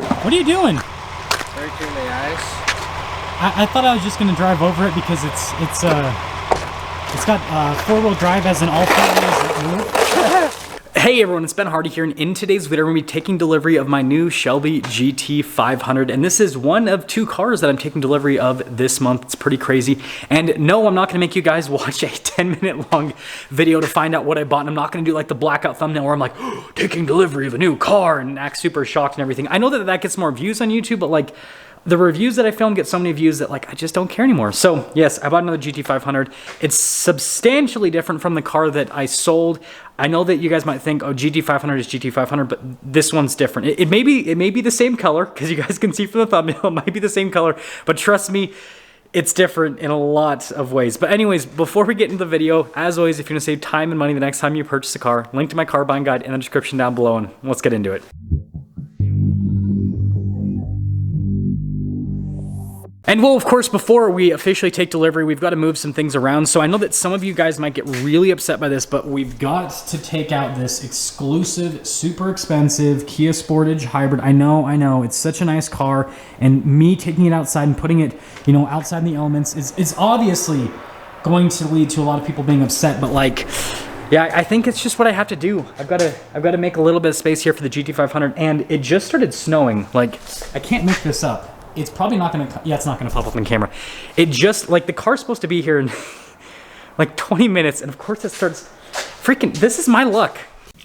What are you doing? Breaking the ice. I thought I was just gonna drive over it because it's got four-wheel drive as in all four wheels move. Hey everyone, it's Ben Hardy here, and in today's video, we're going to be taking delivery of my new Shelby GT500, and this is one of two cars that I'm taking delivery of this month. It's pretty crazy, and no, I'm not going to make you guys watch a 10-minute long video to find out what I bought, and I'm not going to do like the blackout thumbnail where I'm like, oh, taking delivery of a new car, and act super shocked and everything. I know that that gets more views on YouTube, but like, the reviews that I film get so many views that like I just don't care anymore. So yes, I bought another GT500. It's substantially different from the car that I sold. I know that you guys might think, oh, GT500 is GT500, but this one's different. It may be the same color, because you guys can see from the thumbnail, it might be the same color, but trust me, it's different in a lot of ways. But anyways, before we get into the video, as always, if you're gonna save time and money the next time you purchase a car, link to my car buying guide in the description down below, and let's get into it. And well, of course, before we officially take delivery, we've got to move some things around. So I know that some of you guys might get really upset by this, but we've got to take out this exclusive, super expensive Kia Sportage Hybrid. I know, it's such a nice car, and me taking it outside and putting it, you know, outside in the elements is obviously going to lead to a lot of people being upset, but like, yeah, I think it's just what I have to do. I've got to make a little bit of space here for the GT500, and it just started snowing. Like, I can't make this up. It's probably not gonna, yeah, it's not gonna pop up on camera. It just, like, the car's supposed to be here in like 20 minutes, and of course it starts freaking, this is my luck.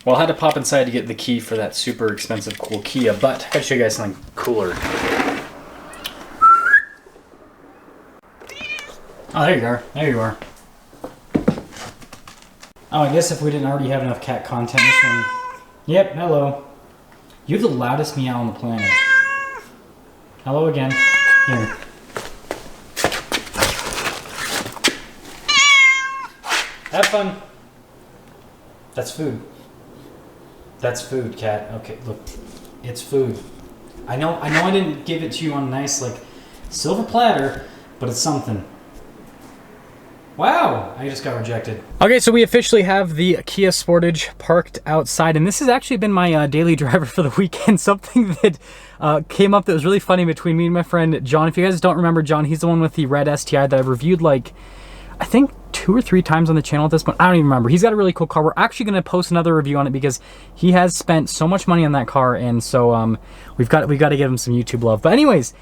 Well, I had to pop inside to get the key for that super expensive, cool Kia, but I gotta show you guys something cooler. Oh, there you are, there you are. Oh, I guess if we didn't already have enough cat content, this one, yep, hello. You have the loudest meow on the planet. Hello again. Here. Have fun. That's food. That's food, cat. Okay, look. It's food. I know I didn't give it to you on a nice, like, silver platter, but it's something. Wow, I just got rejected. Okay, so we officially have the Kia Sportage parked outside, and this has actually been my daily driver for the weekend. Something that came up that was really funny between me and my friend John. If you guys don't remember John, he's the one with the red STI that I've reviewed like, I think 2 or 3 times on the channel at this point. I don't even remember. He's got a really cool car. We're actually going to post another review on it because he has spent so much money on that car, and so we've got to give him some YouTube love. But anyways,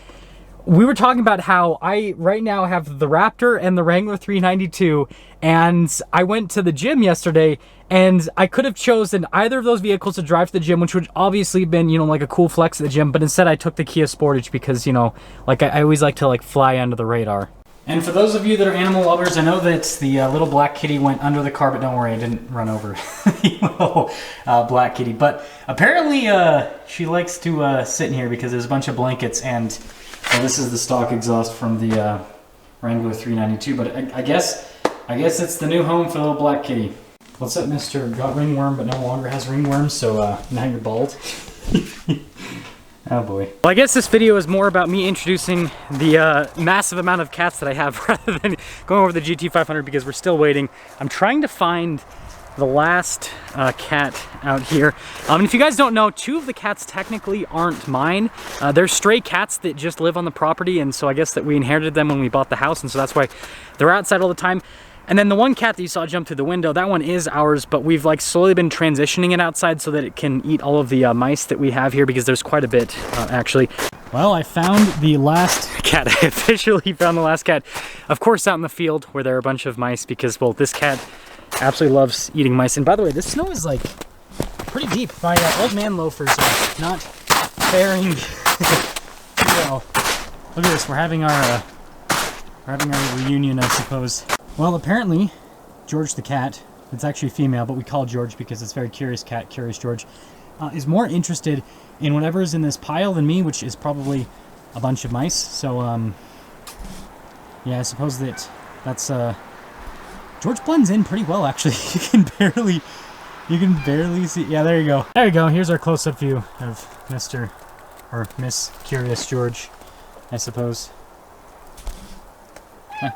we were talking about how I right now have the Raptor and the Wrangler 392, and I went to the gym yesterday, and I could have chosen either of those vehicles to drive to the gym, which would obviously have been, you know, like a cool flex at the gym, but instead I took the Kia Sportage because, you know, like I always like to like fly under the radar. And for those of you that are animal lovers, I know that the little black kitty went under the car, but don't worry, I didn't run over the little black kitty. But apparently she likes to sit in here because there's a bunch of blankets, and well, this is the stock exhaust from the Wrangler 392, but I guess it's the new home for the little black kitty. What's up, Mr. Got ringworm but no longer has ringworm, so now you're bald. Oh boy. Well, I guess this video is more about me introducing the massive amount of cats that I have rather than going over the GT500 because we're still waiting. I'm trying to find the last cat out here. And if you guys don't know, 2 of the cats technically aren't mine. They're stray cats that just live on the property, and so I guess that we inherited them when we bought the house, and so that's why they're outside all the time. And then the one cat that you saw jump through the window, that one is ours, but we've like slowly been transitioning it outside so that it can eat all of the mice that we have here, because there's quite a bit actually. Well, I found the last cat. I officially found the last cat. Of course, out in the field where there are a bunch of mice, because, well, this cat absolutely loves eating mice. And by the way, this snow is like pretty deep. My old man loafers are not faring well. Look at this, we're having our reunion, I suppose. Well, apparently, George the cat, it's actually female, but we call George because it's a very curious cat, Curious George, is more interested in whatever's in this pile than me, which is probably a bunch of mice. So, yeah, I suppose that's, George blends in pretty well, actually. You can barely see, yeah, there you go. There you go, here's our close-up view of Mr. or Miss Curious George, I suppose. Huh.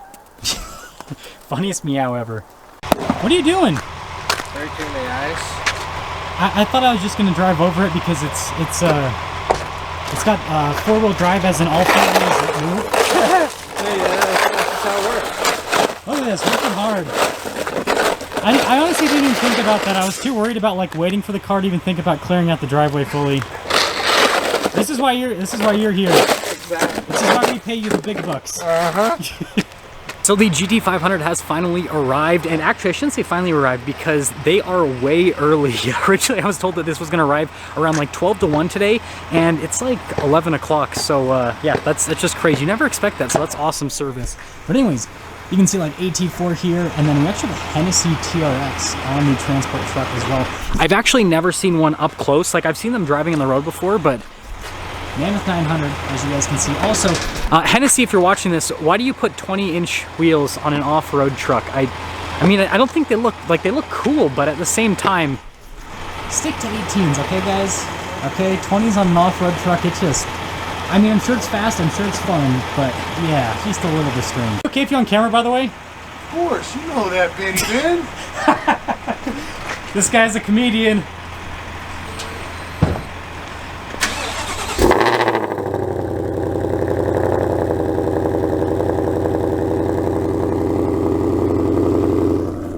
Funniest meow ever. What are you doing? Breaking the ice. I thought I was just gonna drive over it because It's got four-wheel drive as in all four wheels move. Hey, that's how it works. Look at this, working hard. I honestly didn't even think about that. I was too worried about like waiting for the car to even think about clearing out the driveway fully. This is why you're here. Exactly. This is why we pay you the big bucks. So the GT500 has finally arrived, and actually I shouldn't say finally arrived because they are way early. Originally I was told that this was going to arrive around like 12 to 1 today, and it's like 11 o'clock. So yeah, that's just crazy. You never expect that, so that's awesome service. But anyways, you can see like AT4 here, and then we actually have a Hennessey TRX on the transport truck as well. I've actually never seen one up close. Like I've seen them driving on the road before, but Mammoth 900, as you guys can see. Also, Hennessey, if you're watching this, why do you put 20-inch wheels on an off-road truck? I mean, I don't think they look cool, but at the same time, stick to 18s, okay, guys? Okay, 20s on an off-road truck, it just, I mean, I'm sure it's fast, I'm sure it's fun, but yeah, just a little bit strange. Okay, if you're on camera, by the way? Of course, you know that, Benny Ben. This guy's a comedian.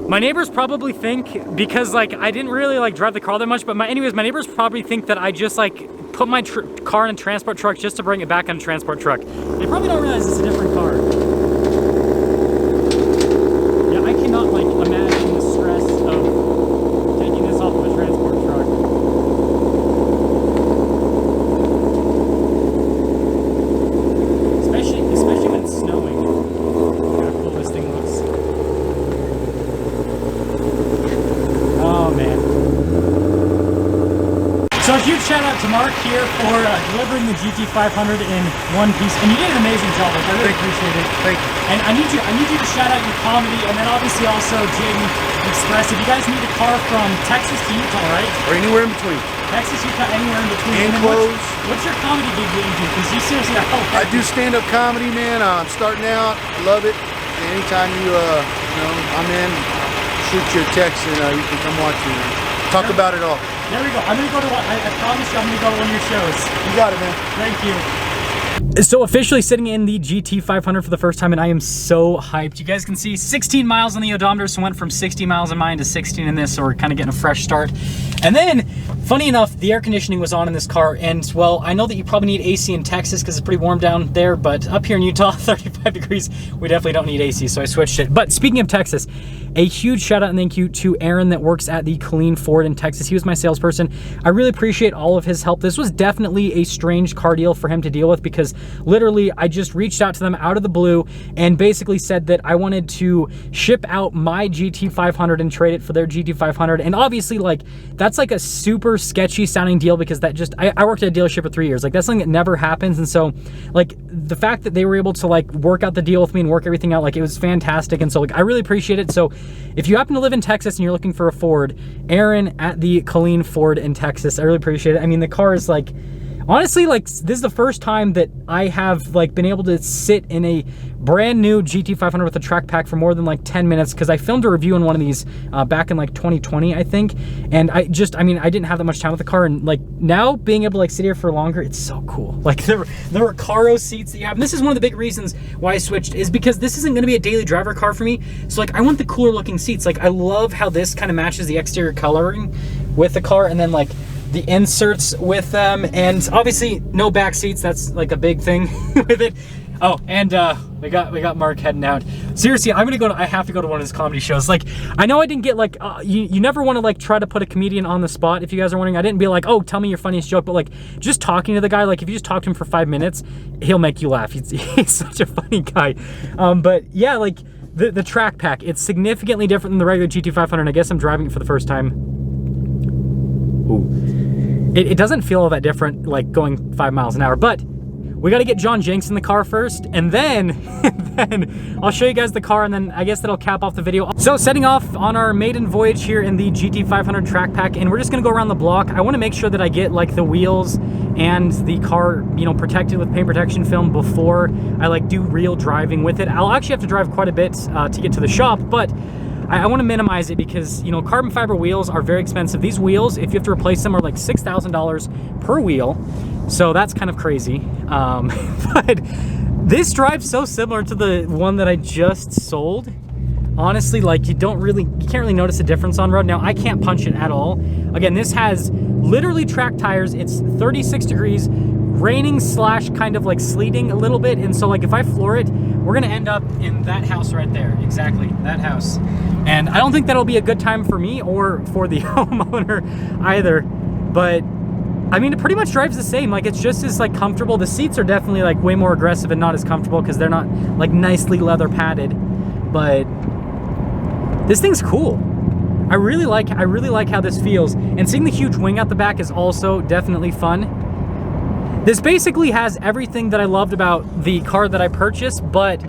My neighbors probably think, because like I didn't really like drive the car that much, but anyways, my neighbors probably think that I just like put my car in a transport truck just to bring it back on a transport truck. They probably don't realize it's a different car. Yeah, I cannot like imagine the stress of taking this off of a transport truck. Especially when it's snowing. Look how cool this thing looks. Oh man. So a huge shout out to Mark here for delivering the GT500 in one piece, and you did an amazing job. Like, I really appreciate it. Thank you. And I need you to shout out your comedy, and then obviously also Jaden Express. If you guys need a car from Texas to Utah, right? Or anywhere in between. Texas, Utah, anywhere in between. And then clothes. What's your comedy gig get into? Because you seriously, I do stand-up comedy, man. I'm starting out. Love it. Anytime you know, I'm in. Shoot you a text and you can come watch me. Talk about it all. There we go. I'm gonna go to one. I promise you, I'm gonna go to one of your shows. You got it, man. Thank you. So officially sitting in the GT500 for the first time, and I am so hyped. You guys can see 16 miles on the odometer, so went from 60 miles in mine to 16 in this, so we're kind of getting a fresh start. And then, funny enough, the air conditioning was on in this car, and well, I know that you probably need AC in Texas because it's pretty warm down there, but up here in Utah, 35 degrees, we definitely don't need AC, so I switched it. But speaking of Texas, a huge shout out and thank you to Aaron that works at the Killeen Ford in Texas. He was my salesperson. I really appreciate all of his help. This was definitely a strange car deal for him to deal with because literally I just reached out to them out of the blue and basically said that I wanted to ship out my GT500 and trade it for their GT500. And obviously, like, that's like a super sketchy sounding deal because that just, I worked at a dealership for 3 years. Like, that's something that never happens. And so, like, the fact that they were able to like work out the deal with me and work everything out, like, it was fantastic. And so, like, I really appreciate it. So if you happen to live in Texas and you're looking for a Ford, Aaron at the Killeen Ford in Texas, I really appreciate it. I mean, the car is like, honestly, like, this is the first time that I have like been able to sit in a brand new GT500 with a track pack for more than like 10 minutes because I filmed a review on one of these back in like 2020, I think. And I didn't have that much time with the car, and like now being able to like sit here for longer, it's so cool. Like the Recaro seats that you have, and this is one of the big reasons why I switched, is because this isn't going to be a daily driver car for me. So like I want the cooler looking seats. Like I love how this kind of matches the exterior coloring with the car, and then like the inserts with them, and obviously no back seats. That's like a big thing with it. Oh, and we got Mark heading out. Seriously, I have to go to one of his comedy shows. Like, I know I didn't get like, you never want to like try to put a comedian on the spot. If you guys are wondering, I didn't be like, oh, tell me your funniest joke, but like just talking to the guy, like if you just talk to him for 5 minutes, he'll make you laugh. He's such a funny guy. But yeah, like the track pack, it's significantly different than the regular GT500. I guess I'm driving it for the first time. Ooh. It doesn't feel all that different, like going 5 miles an hour, but we got to get John Jenks in the car first, and then I'll show you guys the car, and then I guess that'll cap off the video. So setting off on our maiden voyage here in the GT500 track pack, and we're just gonna go around the block. I want to make sure that I get like the wheels and the car, you know, protected with paint protection film before I like do real driving with it. I'll actually have to drive quite a bit to get to the shop, but I want to minimize it because, you know, carbon fiber wheels are very expensive. These wheels, if you have to replace them, are like $6,000 per wheel. So that's kind of crazy. But this drives so similar to the one that I just sold. Honestly, like you can't really notice a difference on road. Now I can't punch it at all. Again, this has literally track tires. It's 36 degrees, raining slash kind of like sleeting a little bit. And so like if I floor it, we're gonna end up in that house right there. Exactly, that house. And I don't think that'll be a good time for me or for the homeowner either. But I mean, it pretty much drives the same. Like it's just as like comfortable. The seats are definitely like way more aggressive and not as comfortable because they're not like nicely leather padded. But this thing's cool. I really like how this feels. And seeing the huge wing out the back is also definitely fun. This basically has everything that I loved about the car that I purchased, but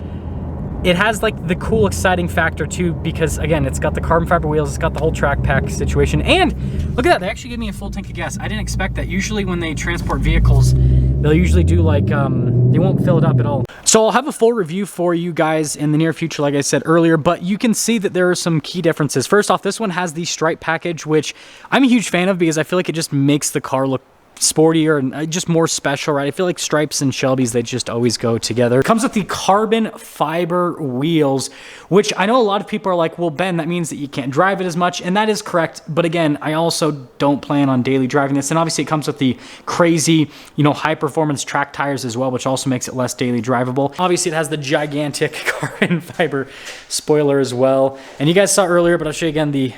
it has like the cool, exciting factor too, because again, it's got the carbon fiber wheels, it's got the whole track pack situation, and look at that, they actually gave me a full tank of gas. I didn't expect that. Usually when they transport vehicles, they'll usually do like, they won't fill it up at all. So I'll have a full review for you guys in the near future, like I said earlier, but you can see that there are some key differences. First off, this one has the stripe package, which I'm a huge fan of because I feel like it just makes the car look sportier and just more special, right? I feel like stripes and Shelbys, they just always go together. It comes with the carbon fiber wheels, which I know a lot of people are like, well, Ben, that means that you can't drive it as much, and that is correct. But again, I also don't plan on daily driving this, and obviously it comes with the crazy, you know, high performance track tires as well, which also makes it less daily drivable. Obviously it has the gigantic carbon fiber spoiler as well, and you guys saw earlier, but I'll show you again the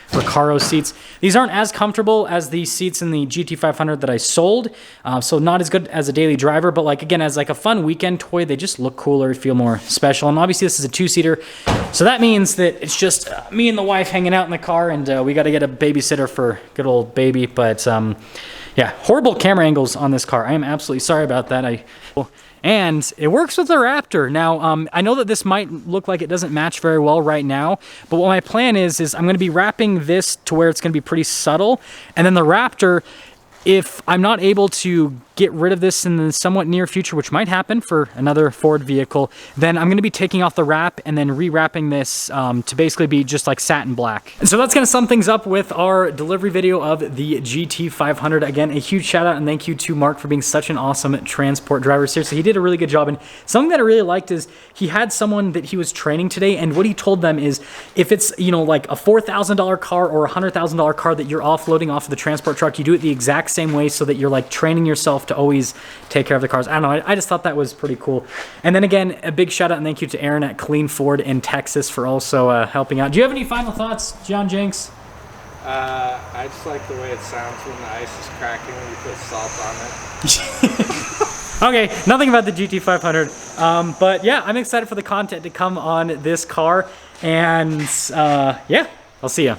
Recaro seats. These aren't as comfortable as the seats in the GT500 that I sold, so not as good as a daily driver, but like again, as like a fun weekend toy, they just look cooler, feel more special. And obviously this is a two-seater, so that means that it's just me and the wife hanging out in the car, and we got to get a babysitter for good old baby. But yeah, horrible camera angles on this car. I am absolutely sorry about that. And it works with the Raptor. Now, I know that this might look like it doesn't match very well right now, but what my plan is I'm gonna be wrapping this to where it's gonna be pretty subtle, and then the Raptor, if I'm not able to get rid of this in the somewhat near future, which might happen for another Ford vehicle, then I'm gonna be taking off the wrap and then rewrapping this to basically be just like satin black. And so that's gonna sum things up with our delivery video of the GT500. Again, a huge shout out and thank you to Mark for being such an awesome transport driver. Seriously, he did a really good job. And something that I really liked is he had someone that he was training today, and what he told them is if it's, you know, like a $4,000 car or a $100,000 car that you're offloading off of the transport truck, you do it the exact same way so that you're like training yourself to always take care of the cars. I don't know, I just thought that was pretty cool. And then again, a big shout out and thank you to Aaron at Clean Ford in Texas for also helping out. Do you have any final thoughts, John Jenks? I just like the way it sounds when the ice is cracking when you put salt on it. Okay, nothing about the GT500, but yeah, I'm excited for the content to come on this car, and yeah, I'll see ya.